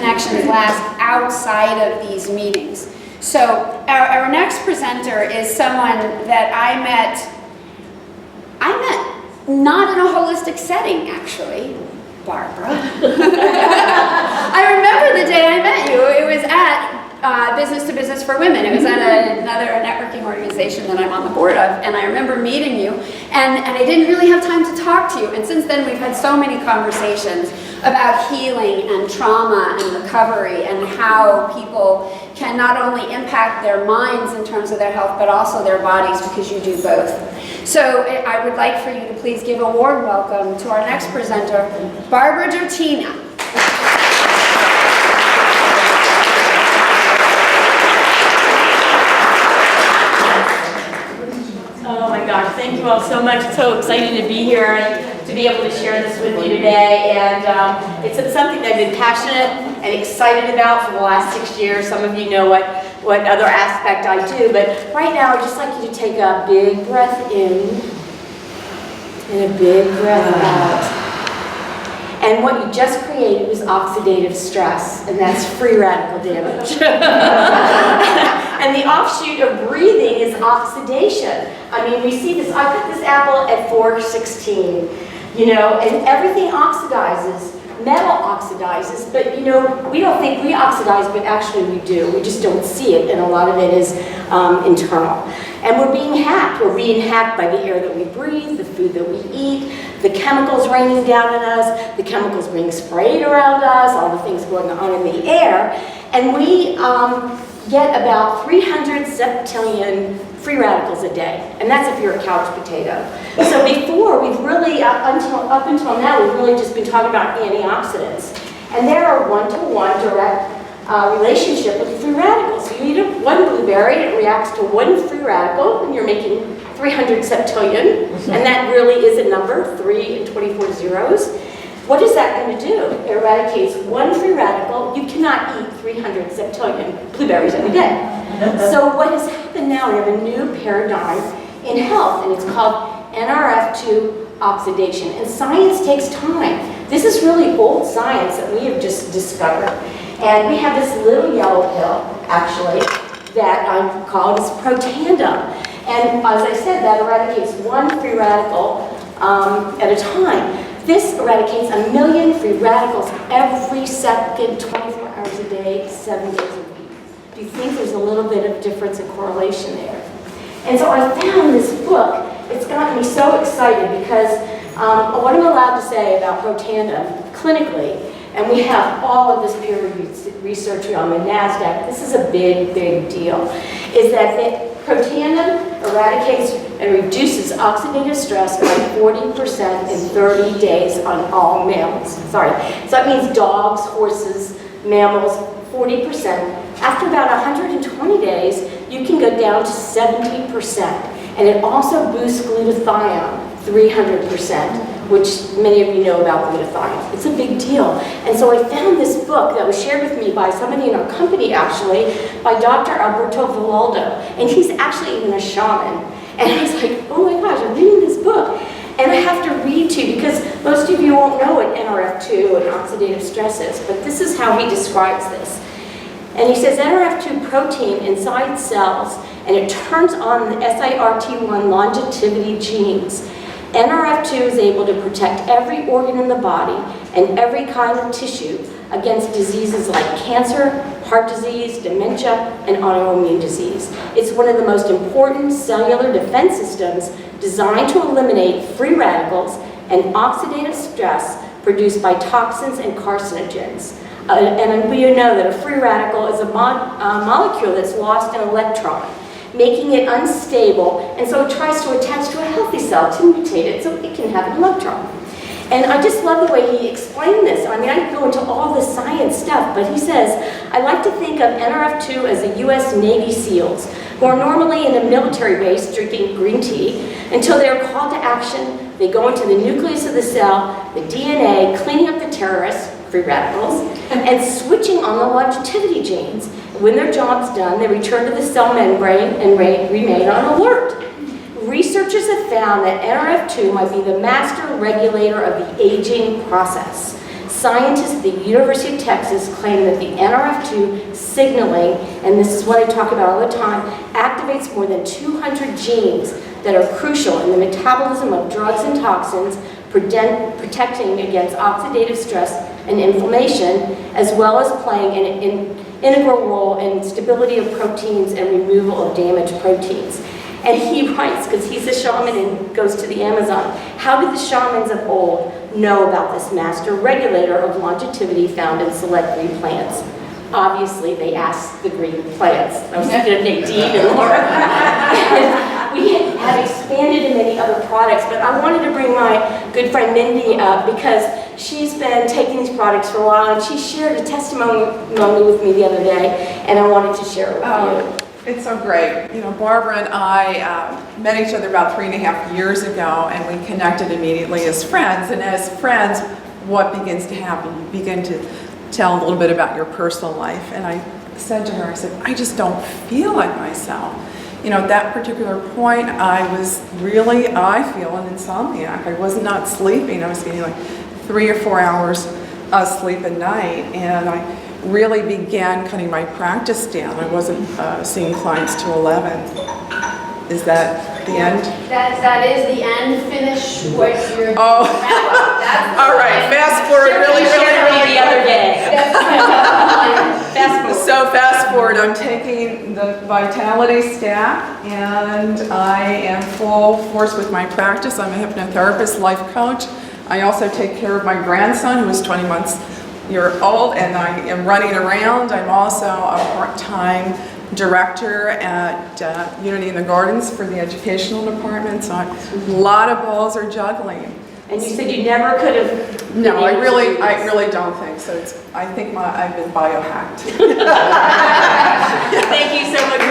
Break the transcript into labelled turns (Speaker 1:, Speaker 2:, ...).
Speaker 1: connections last outside of these meetings. So our next presenter is someone that I met not in a holistic setting, actually, Barbara. I remember the day I met you. It was at Business to Business for Women. It was at another networking organization that I'm on the board of, and I remember meeting you, and I didn't really have time to talk to you, and since then we've had so many conversations about healing and trauma and recovery and how people can not only impact their minds in terms of their health, but also their bodies, because you do both. So I would like for you to please give a warm welcome to our next presenter, Barbara Drtina.
Speaker 2: Oh my gosh, thank you all so much. It's so exciting to be here and to be able to share this with you today. And it's something that I've been passionate and excited about for the last 6 years. Some of you know what other aspect I do, but right now I'd just like you to take a big breath in and a big breath out. And what you just created was oxidative stress, and that's free radical damage. And the offshoot of breathing is oxidation. I mean, we see this, I cut this apple at 4:16, you know, and everything oxidizes. Metal oxidizes, but you know, we don't think we oxidize, but actually we do. We just don't see it, and a lot of it is internal. And we're being hacked. We're being hacked by the air that we breathe, the food that we eat, the chemicals raining down on us, the chemicals being sprayed around us, all the things going on in the air. And we get about 300 septillion free radicals a day, and that's if you're a couch potato. So before, we've really, up until now, we've really just been talking about antioxidants. And they're a one-to-one direct relationship with free radicals. So you eat one blueberry, it reacts to one free radical, and you're making 300 septillion, and that really is a number, 3 and 24 zeros. What is that going to do? It eradicates one free radical. You cannot eat 300 septillion blueberries every day. So what has happened now, we have a new paradigm in health, and it's called NRF2 oxidation. And science takes time. This is really old science that we have just discovered. And we have this little yellow pill, actually, that I'm called Protandim. And as I said, that eradicates one free radical at a time. This eradicates 1 million free radicals every second, 24 hours a day, 7 days a week. Do you think there's a little bit of difference in correlation there? And so I found this book. It's gotten me so excited because what I'm allowed to say about Protandim clinically, and we have all of this peer-reviewed research on the NASDAQ, this is a big, big deal, is that Protandim eradicates and reduces oxidative stress by 40% in 30 days on all mammals. Sorry. So that means dogs, horses, mammals, 40%. After about 120 days, you can go down to 70%. And it also boosts glutathione, 300%, which many of you know about glutathione. It's a big deal. And so I found this book that was shared with me by somebody in our company, actually, by Dr. Alberto Villoldo. And he's actually even a shaman. And I was like, oh my gosh, I'm reading this book. And I have to read to you, because most of you won't know what NRF2 and oxidative stress is, but this is how he describes this. And he says NRF2 protein inside cells, and it turns on the SIRT1 longevity genes. NRF2 is able to protect every organ in the body and every kind of tissue against diseases like cancer, heart disease, dementia, and autoimmune disease. It's one of the most important cellular defense systems designed to eliminate free radicals and oxidative stress produced by toxins and carcinogens. And we know that a free radical is a molecule that's lost an electron, making it unstable, and so it tries to attach to a healthy cell to mutate it so it can have an electron. And I just love the way he explained this. I mean, I could go into all the science stuff, but he says, I like to think of NRF2 as the US Navy SEALs, who are normally in a military base drinking green tea until they're called to action. They go into the nucleus of the cell, the DNA, cleaning up the terrorists, free radicals, and switching on the longevity genes. When their job's done, they return to the cell membrane and remain on alert. Researchers have found that NRF2 might be the master regulator of the aging process. Scientists at the University of Texas claim that the NRF2 signaling, and this is what I talk about all the time, activates more than 200 genes that are crucial in the metabolism of drugs and toxins, protecting against oxidative stress and inflammation, as well as playing an integral role in stability of proteins and removal of damaged proteins. And he writes, because he's a shaman and goes to the Amazon, how did the shamans of old know about this master regulator of longevity found in select green plants? Obviously, they asked the green plants. I was thinking of Nadine and Laura. And we have expanded in many other products, but I wanted to bring my good friend Mindy up because she's been taking these products for a while, and she shared a testimony with me the other day, and I wanted to share it with you.
Speaker 3: It's so great. You know, Barbara and I met each other about 3.5 years ago, and we connected immediately as friends. And as friends, what begins to happen? You begin to tell a little bit about your personal life. And I said to her, I said, I just don't feel like myself. You know, at that particular point, I feel an insomniac. I was not sleeping. I was getting like 3 or 4 hours of sleep a night, and I really began cutting my practice down. I wasn't seeing clients till 11. Is that the end?
Speaker 1: That is the end. Finish what you're
Speaker 3: Oh,
Speaker 1: that's
Speaker 3: all right. Fast forward, really.
Speaker 2: The other day.
Speaker 1: Fast forward.
Speaker 3: So fast forward, I'm taking the Vitality stack, and I am full force with my practice. I'm a hypnotherapist, life coach. I also take care of my grandson, who is 20 months old, and I am running around. I'm also a part-time director at Unity in the Gardens for the educational department, so a lot of balls are juggling.
Speaker 2: And you said you never could have.
Speaker 3: No, I really don't think so. I think I've been biohacked.
Speaker 2: Thank you so much